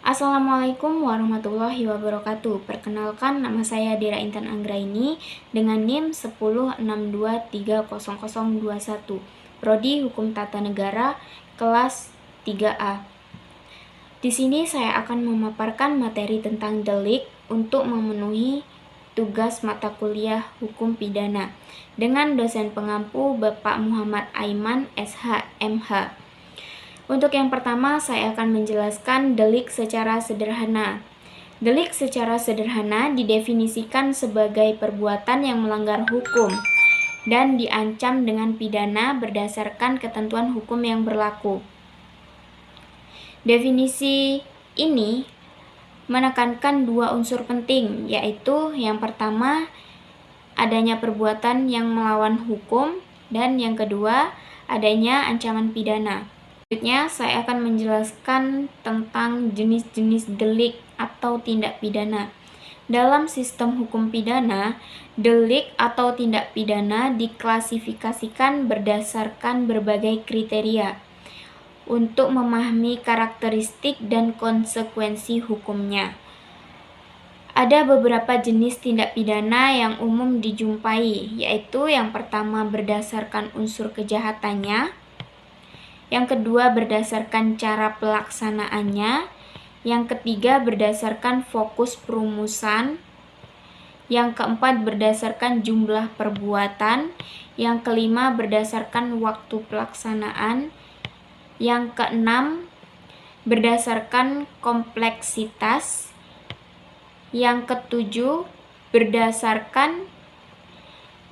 Assalamualaikum warahmatullahi wabarakatuh. Perkenalkan, nama saya Dera Intan Anggraini dengan NIM 1062300021. Prodi Hukum Tata Negara kelas 3A. Di sini saya akan memaparkan materi tentang delik untuk memenuhi tugas mata kuliah Hukum Pidana dengan dosen pengampu Bapak Muhammad Aiman SH MH. Untuk yang pertama, saya akan menjelaskan delik secara sederhana. Delik secara sederhana didefinisikan sebagai perbuatan yang melanggar hukum dan diancam dengan pidana berdasarkan ketentuan hukum yang berlaku. Definisi ini menekankan dua unsur penting, yaitu yang pertama, adanya perbuatan yang melawan hukum, dan yang kedua, adanya ancaman pidana. Selanjutnya, saya akan menjelaskan tentang jenis-jenis delik atau tindak pidana. Dalam sistem hukum pidana, delik atau tindak pidana diklasifikasikan berdasarkan berbagai kriteria untuk memahami karakteristik dan konsekuensi hukumnya. Ada beberapa jenis tindak pidana yang umum dijumpai, yaitu yang pertama berdasarkan unsur kejahatannya, yang kedua berdasarkan cara pelaksanaannya, yang ketiga berdasarkan fokus perumusan, yang keempat berdasarkan jumlah perbuatan, yang kelima berdasarkan waktu pelaksanaan, yang keenam berdasarkan kompleksitas, yang ketujuh berdasarkan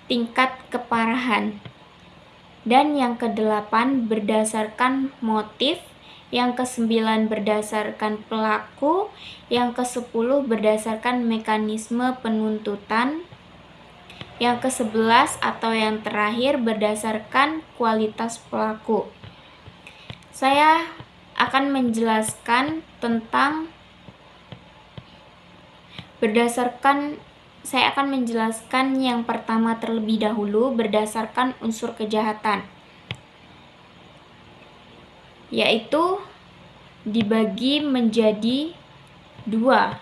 tingkat keparahan, dan yang kedelapan berdasarkan motif, yang kesembilan berdasarkan pelaku, yang kesepuluh berdasarkan mekanisme penuntutan, yang ke-11 atau yang terakhir berdasarkan kualitas pelaku. Saya akan menjelaskan tentang Saya akan menjelaskan yang pertama terlebih dahulu berdasarkan unsur kejahatan, yaitu dibagi menjadi dua,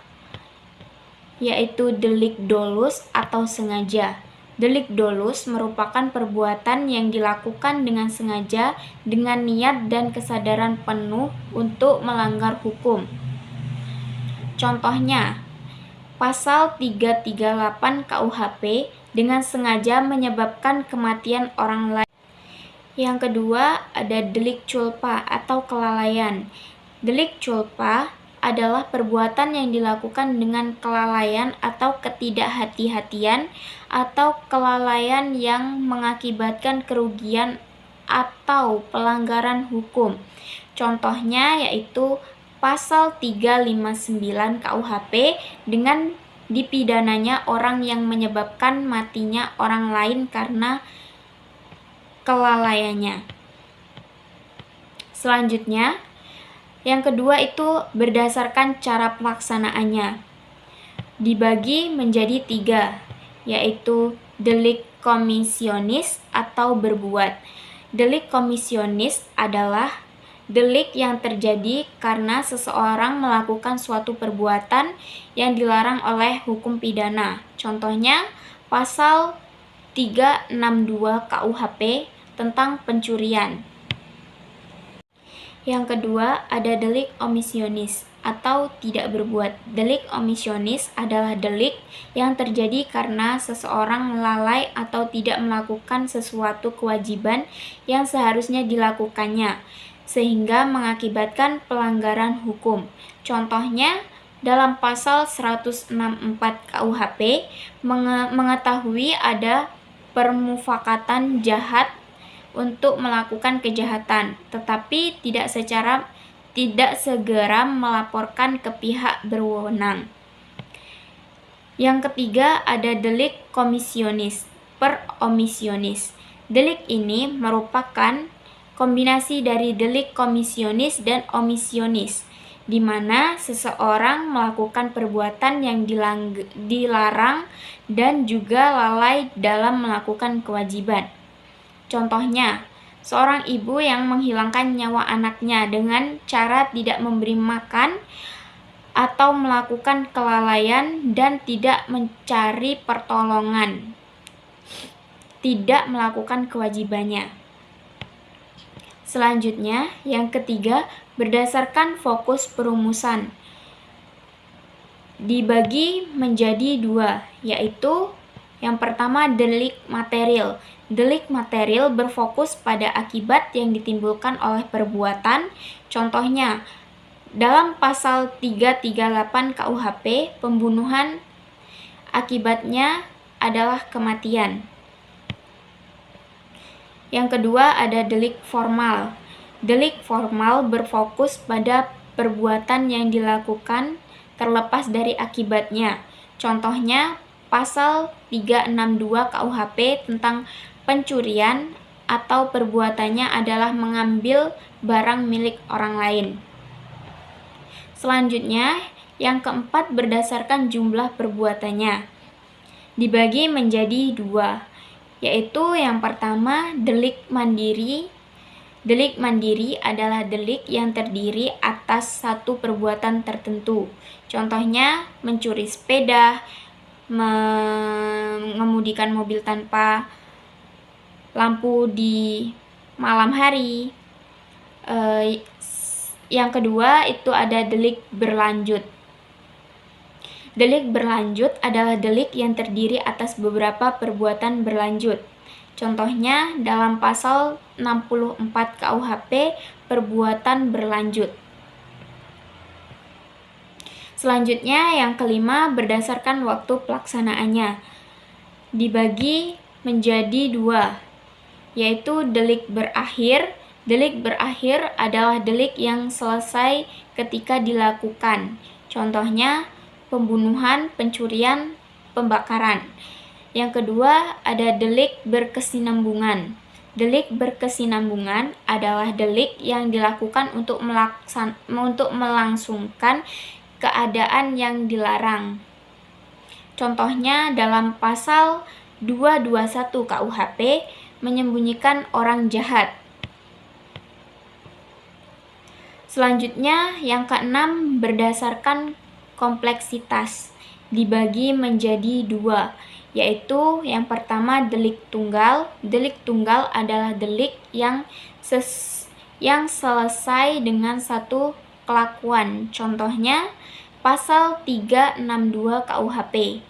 yaitu delik dolus atau sengaja. Delik dolus merupakan perbuatan yang dilakukan dengan sengaja dengan niat dan kesadaran penuh untuk melanggar hukum. Contohnya, Pasal 338 KUHP dengan sengaja menyebabkan kematian orang lain. Yang kedua, ada delik culpa atau kelalaian. Delik culpa adalah perbuatan yang dilakukan dengan kelalaian atau ketidakhati-hatian atau kelalaian yang mengakibatkan kerugian atau pelanggaran hukum. Contohnya yaitu Pasal 359 KUHP dengan dipidananya orang yang menyebabkan matinya orang lain karena kelalaiannya. Selanjutnya, yang kedua itu berdasarkan cara pelaksanaannya. Dibagi menjadi tiga, yaitu delik komisionis atau berbuat. Delik komisionis adalah delik yang terjadi karena seseorang melakukan suatu perbuatan yang dilarang oleh hukum pidana. Contohnya, Pasal 362 KUHP tentang pencurian. Yang kedua, ada delik omisionis atau tidak berbuat. Delik omisionis adalah delik yang terjadi karena seseorang lalai atau tidak melakukan sesuatu kewajiban yang seharusnya dilakukannya, sehingga mengakibatkan pelanggaran hukum. Contohnya, dalam Pasal 164 KUHP mengetahui ada permufakatan jahat untuk melakukan kejahatan, tetapi tidak segera melaporkan ke pihak berwenang. Yang ketiga, ada delik komisionis per omisionis. Delik ini merupakan kombinasi dari delik komisionis dan omisionis, di mana seseorang melakukan perbuatan yang dilarang dan juga lalai dalam melakukan kewajiban. Contohnya, seorang ibu yang menghilangkan nyawa anaknya dengan cara tidak memberi makan atau melakukan kelalaian dan tidak mencari pertolongan, tidak melakukan kewajibannya. Selanjutnya, yang ketiga, berdasarkan fokus perumusan. Dibagi menjadi dua, yaitu yang pertama delik material. Delik material berfokus pada akibat yang ditimbulkan oleh perbuatan. Contohnya, dalam pasal 338 KUHP, pembunuhan akibatnya adalah kematian. Yang kedua ada delik formal. Delik formal berfokus pada perbuatan yang dilakukan terlepas dari akibatnya. Contohnya, pasal 362 KUHP tentang pencurian atau perbuatannya adalah mengambil barang milik orang lain. Selanjutnya, yang keempat berdasarkan jumlah perbuatannya. Dibagi menjadi dua, yaitu yang pertama delik mandiri. Delik mandiri adalah delik yang terdiri atas satu perbuatan tertentu. Contohnya, mencuri sepeda, mengemudikan mobil tanpa lampu di malam hari. Yang kedua itu ada delik berlanjut. Delik berlanjut adalah delik yang terdiri atas beberapa perbuatan berlanjut. Contohnya dalam pasal 64 KUHP perbuatan berlanjut. Selanjutnya yang kelima berdasarkan waktu pelaksanaannya. Dibagi menjadi dua, yaitu delik berakhir. Delik berakhir adalah delik yang selesai ketika dilakukan. Contohnya, pembunuhan, pencurian, pembakaran. Yang kedua, ada delik berkesinambungan. Delik berkesinambungan adalah delik yang dilakukan untuk melangsungkan keadaan yang dilarang. Contohnya, dalam pasal 221 KUHP, menyembunyikan orang jahat. Selanjutnya, yang keenam berdasarkan kompleksitas. Dibagi menjadi dua, yaitu yang pertama delik tunggal. Delik tunggal adalah delik yang selesai dengan satu kelakuan. Contohnya, pasal 362 KUHP.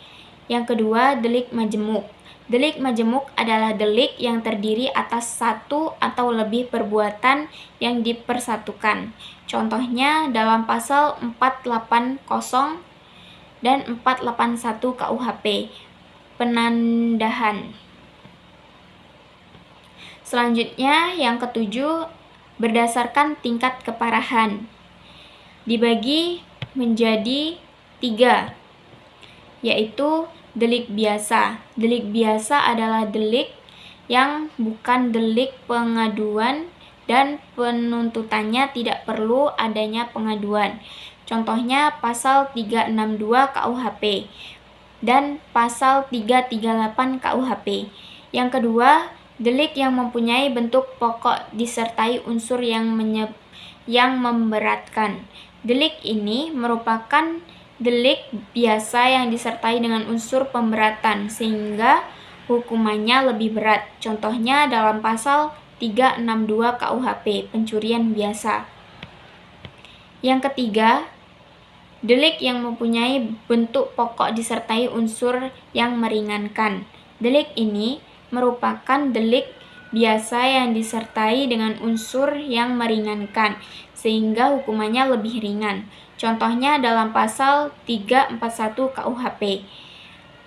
Yang kedua, delik majemuk. Delik majemuk adalah delik yang terdiri atas satu atau lebih perbuatan yang dipersatukan. Contohnya dalam pasal 480 dan 481 KUHP, penandahan. Selanjutnya yang ketujuh, berdasarkan tingkat keparahan. Dibagi menjadi tiga, yaitu delik biasa. Delik biasa adalah delik yang bukan delik pengaduan dan penuntutannya tidak perlu adanya pengaduan. Contohnya pasal 362 KUHP dan pasal 338 KUHP. Yang kedua, delik yang mempunyai bentuk pokok disertai unsur yang memberatkan. Delik ini merupakan delik biasa yang disertai dengan unsur pemberatan sehingga hukumannya lebih berat. Contohnya dalam pasal 362 KUHP, pencurian biasa. Yang ketiga, delik yang mempunyai bentuk pokok disertai unsur yang meringankan. Delik ini merupakan delik biasa yang disertai dengan unsur yang meringankan sehingga hukumannya lebih ringan. Contohnya dalam pasal 341 KUHP,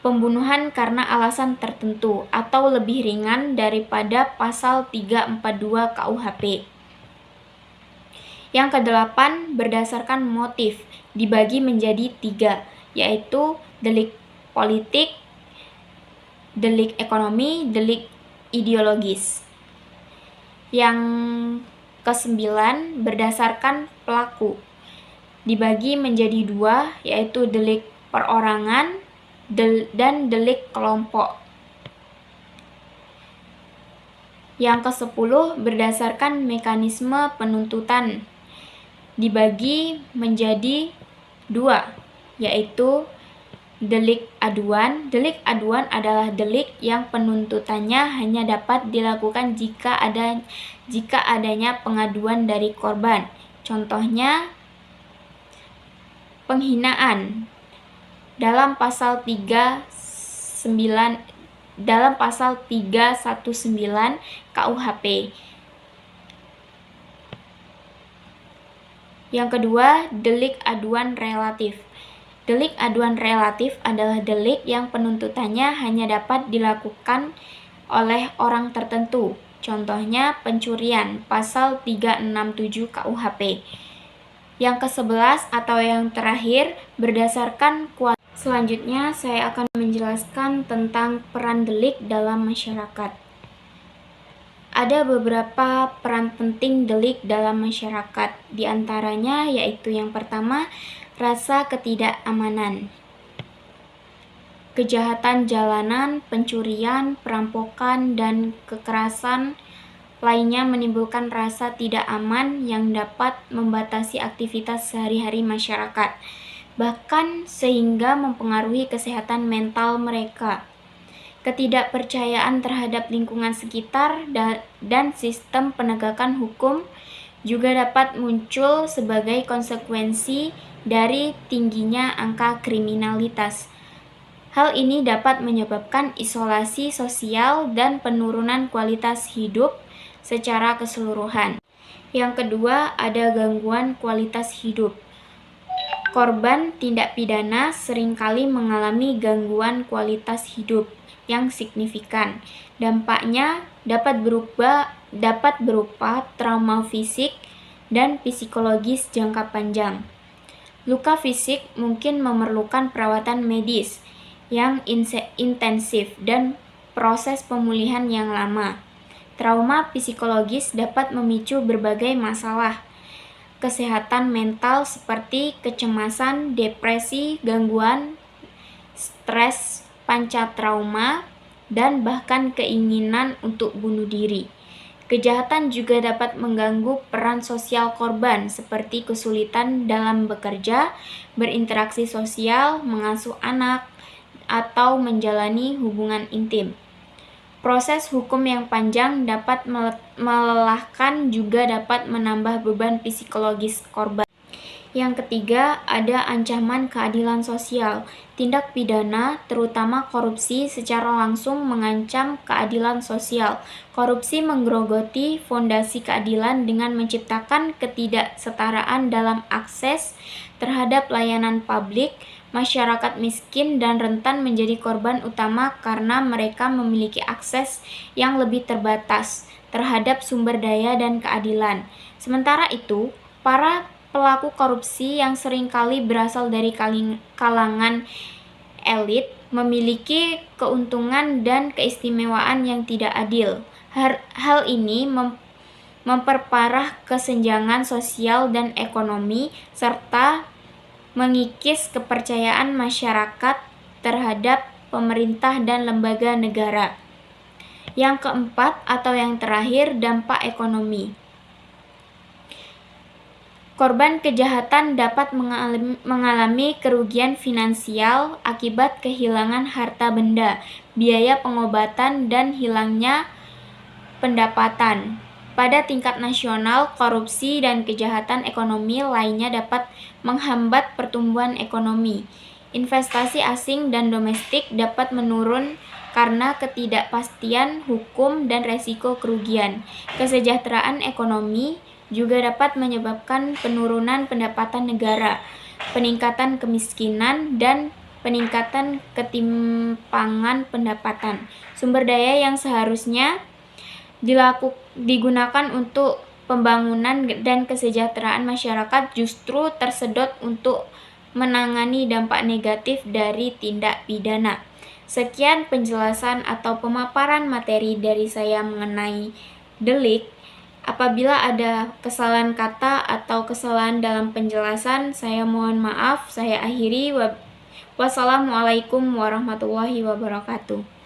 pembunuhan karena alasan tertentu atau lebih ringan daripada pasal 342 KUHP. Yang kedelapan, berdasarkan motif, dibagi menjadi tiga, yaitu delik politik, delik ekonomi, delik ideologis. Yang kesembilan, berdasarkan pelaku. Dibagi menjadi dua, yaitu delik perorangan dan delik kelompok. Yang ke-10 berdasarkan mekanisme penuntutan. Dibagi menjadi yaitu delik aduan. Delik aduan adalah delik yang penuntutannya hanya dapat dilakukan jika adanya pengaduan dari korban. Contohnya, penghinaan dalam pasal 319 KUHP. Yang kedua, delik aduan relatif. Delik aduan relatif adalah delik yang penuntutannya hanya dapat dilakukan oleh orang tertentu. Contohnya pencurian, pasal 367 KUHP. Yang ke-11 atau yang terakhir, berdasarkan kualitas. Selanjutnya, saya akan menjelaskan tentang peran delik dalam masyarakat. Ada beberapa peran penting delik dalam masyarakat, di antaranya yaitu yang pertama, rasa ketidakamanan. Kejahatan jalanan, pencurian, perampokan, dan kekerasan lainnya menimbulkan rasa tidak aman yang dapat membatasi aktivitas sehari-hari masyarakat, bahkan sehingga mempengaruhi kesehatan mental mereka. Ketidakpercayaan terhadap lingkungan sekitar dan sistem penegakan hukum juga dapat muncul sebagai konsekuensi dari tingginya angka kriminalitas. Hal ini dapat menyebabkan isolasi sosial dan penurunan kualitas hidup secara keseluruhan. Yang kedua, ada gangguan kualitas hidup. Korban tindak pidana seringkali mengalami gangguan kualitas hidup yang signifikan. Dampaknya dapat berupa trauma fisik dan psikologis jangka panjang. Luka fisik mungkin memerlukan perawatan medis yang intensif dan proses pemulihan yang lama. Trauma psikologis dapat memicu berbagai masalah kesehatan mental seperti kecemasan, depresi, gangguan stres pancatrauma, dan bahkan keinginan untuk bunuh diri. Kejahatan juga dapat mengganggu peran sosial korban seperti kesulitan dalam bekerja, berinteraksi sosial, mengasuh anak, atau menjalani hubungan intim. Proses hukum yang panjang dapat melelahkan, juga dapat menambah beban psikologis korban. Yang ketiga, ada ancaman keadilan sosial. Tindak pidana, terutama korupsi, secara langsung mengancam keadilan sosial. Korupsi menggerogoti fondasi keadilan dengan menciptakan ketidaksetaraan dalam akses terhadap layanan publik. Masyarakat miskin dan rentan menjadi korban utama karena mereka memiliki akses yang lebih terbatas terhadap sumber daya dan keadilan. Sementara itu, para pelaku korupsi yang seringkali berasal dari kalangan elit memiliki keuntungan dan keistimewaan yang tidak adil. Hal ini memperparah kesenjangan sosial dan ekonomi serta mengikis kepercayaan masyarakat terhadap pemerintah dan lembaga negara. Yang keempat atau yang terakhir, dampak ekonomi. Korban kejahatan dapat mengalami kerugian finansial akibat kehilangan harta benda, biaya pengobatan, dan hilangnya pendapatan. Pada tingkat nasional, korupsi dan kejahatan ekonomi lainnya dapat menghambat pertumbuhan ekonomi. Investasi asing dan domestik dapat menurun karena ketidakpastian hukum dan resiko kerugian. Kesejahteraan ekonomi juga dapat menyebabkan penurunan pendapatan negara, peningkatan kemiskinan, dan peningkatan ketimpangan pendapatan. Sumber daya yang seharusnya digunakan untuk pembangunan dan kesejahteraan masyarakat justru tersedot untuk menangani dampak negatif dari tindak pidana. Sekian penjelasan atau pemaparan materi dari saya mengenai delik. Apabila ada kesalahan kata atau kesalahan dalam penjelasan, saya mohon maaf. Saya akhiri. Wassalamualaikum warahmatullahi wabarakatuh.